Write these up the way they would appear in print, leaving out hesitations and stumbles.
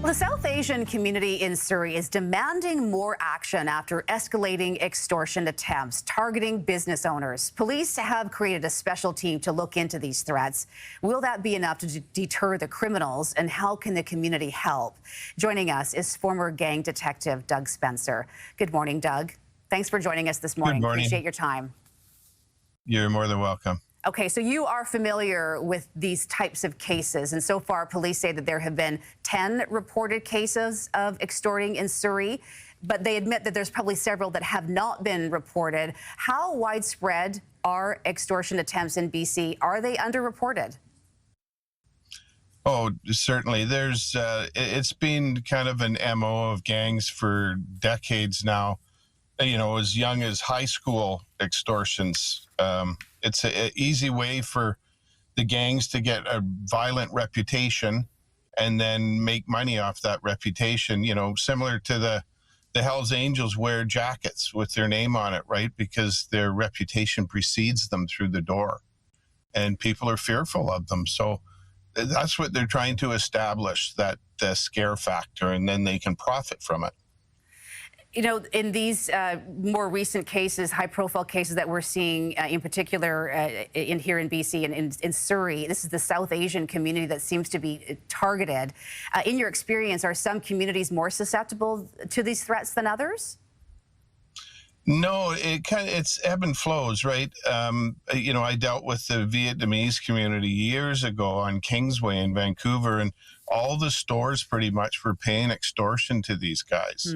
The South Asian community in Surrey is demanding more action after escalating extortion attempts targeting business owners. Police have created a special team to look into these threats. Will that be enough to deter the criminals, and how can the community help? Joining us is former gang detective Doug Spencer. Good morning, Doug. Thanks for joining us this morning. Good morning. Appreciate your time. You're more than welcome. Okay, so you are familiar with these types of cases, and so far police say that there have been 10 reported cases of extorting in Surrey, but they admit that there's probably several that have not been reported. How widespread are extortion attempts in BC? Are they underreported? Oh, certainly. It's been kind of an MO of gangs for decades now, as young as high school extortions. It's an easy way for the gangs to get a violent reputation and then make money off that reputation, similar to the Hells Angels wear jackets with their name on it, right? Because their reputation precedes them through the door and people are fearful of them. So that's what they're trying to establish, that scare factor, and then they can profit from it. In these more recent cases, high-profile cases that we're seeing, in particular here in BC and in Surrey, this is the South Asian community that seems to be targeted. In your experience, are some communities more susceptible to these threats than others? No, it's ebb and flows, right? I dealt with the Vietnamese community years ago on Kingsway in Vancouver, and all the stores pretty much were paying extortion to these guys.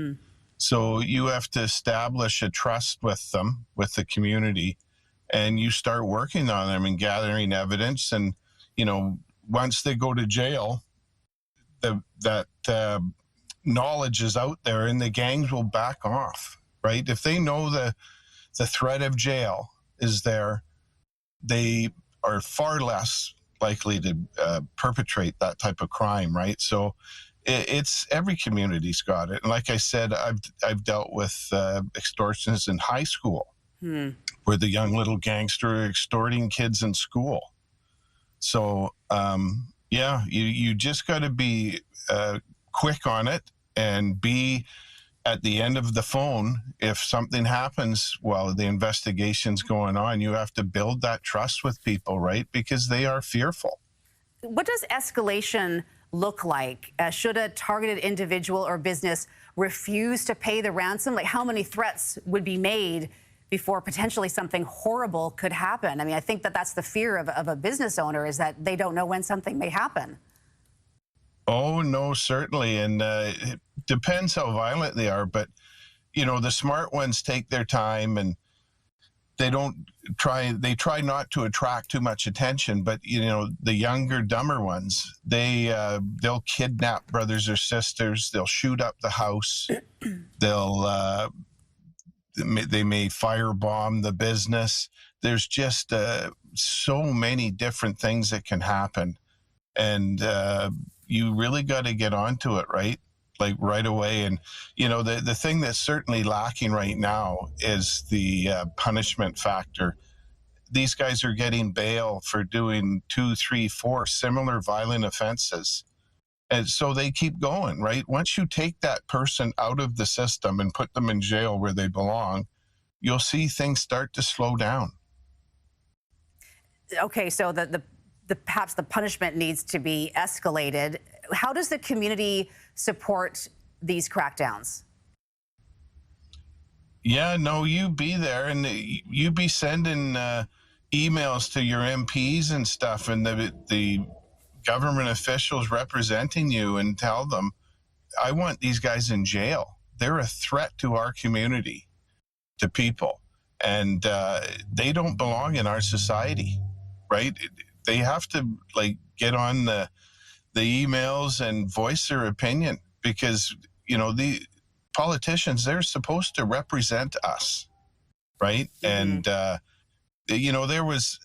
So you have to establish a trust with them, with the community, and you start working on them and gathering evidence. And, once they go to jail, that knowledge is out there and the gangs will back off, right? If they know the threat of jail is there, they are far less likely to perpetrate that type of crime, right? So it's every community's got it. And like I said, I've dealt with extortions in high school where the young little gangster are extorting kids in school. So, you just got to be quick on it and be at the end of the phone. If something happens while the investigation's going on, you have to build that trust with people, right? Because they are fearful. What does escalation look like? Should a targeted individual or business refuse to pay the ransom? Like, how many threats would be made before potentially something horrible could happen? I mean, I think that's the fear of a business owner, is that they don't know when something may happen. Oh, no, certainly. And it depends how violent they are. But, the smart ones take their time and they try not to attract too much attention. But, the younger, dumber ones, they'll kidnap brothers or sisters. They'll shoot up the house. They may firebomb the business. There's just so many different things that can happen. And you really got to get onto it, right? Like right away. And, the thing that's certainly lacking right now is the punishment factor. These guys are getting bail for doing 2, 3, 4 similar violent offenses. And so they keep going, right? Once you take that person out of the system and put them in jail where they belong, you'll see things start to slow down. Okay, so perhaps the punishment needs to be escalated. How does the community support these crackdowns? Yeah, no, you be there and you be sending emails to your MPs and stuff, and the government officials representing you, and tell them, I want these guys in jail. They're a threat to our community, to people, and they don't belong in our society, right? They have to get on the emails and voice their opinion, because the politicians, they're supposed to represent us, right? And there was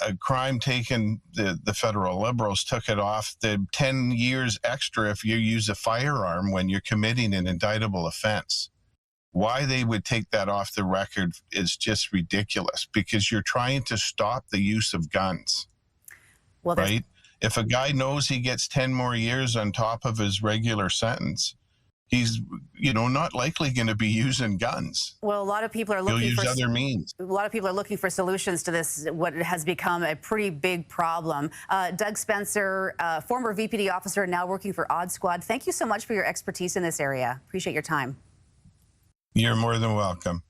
a crime taken. The federal Liberals took it off the 10 years extra if you use a firearm when you're committing an indictable offense. Why they would take that off the record is just ridiculous, because you're trying to stop the use of guns. Well, right? If a guy knows he gets 10 more years on top of his regular sentence, he's, not likely going to be using guns. Well, a lot of people are He'll looking use for other means. a lot of people are looking for solutions to this, what has become a pretty big problem. Doug Spencer, former VPD officer, now working for Odd Squad. Thank you so much for your expertise in this area. Appreciate your time. You're more than welcome.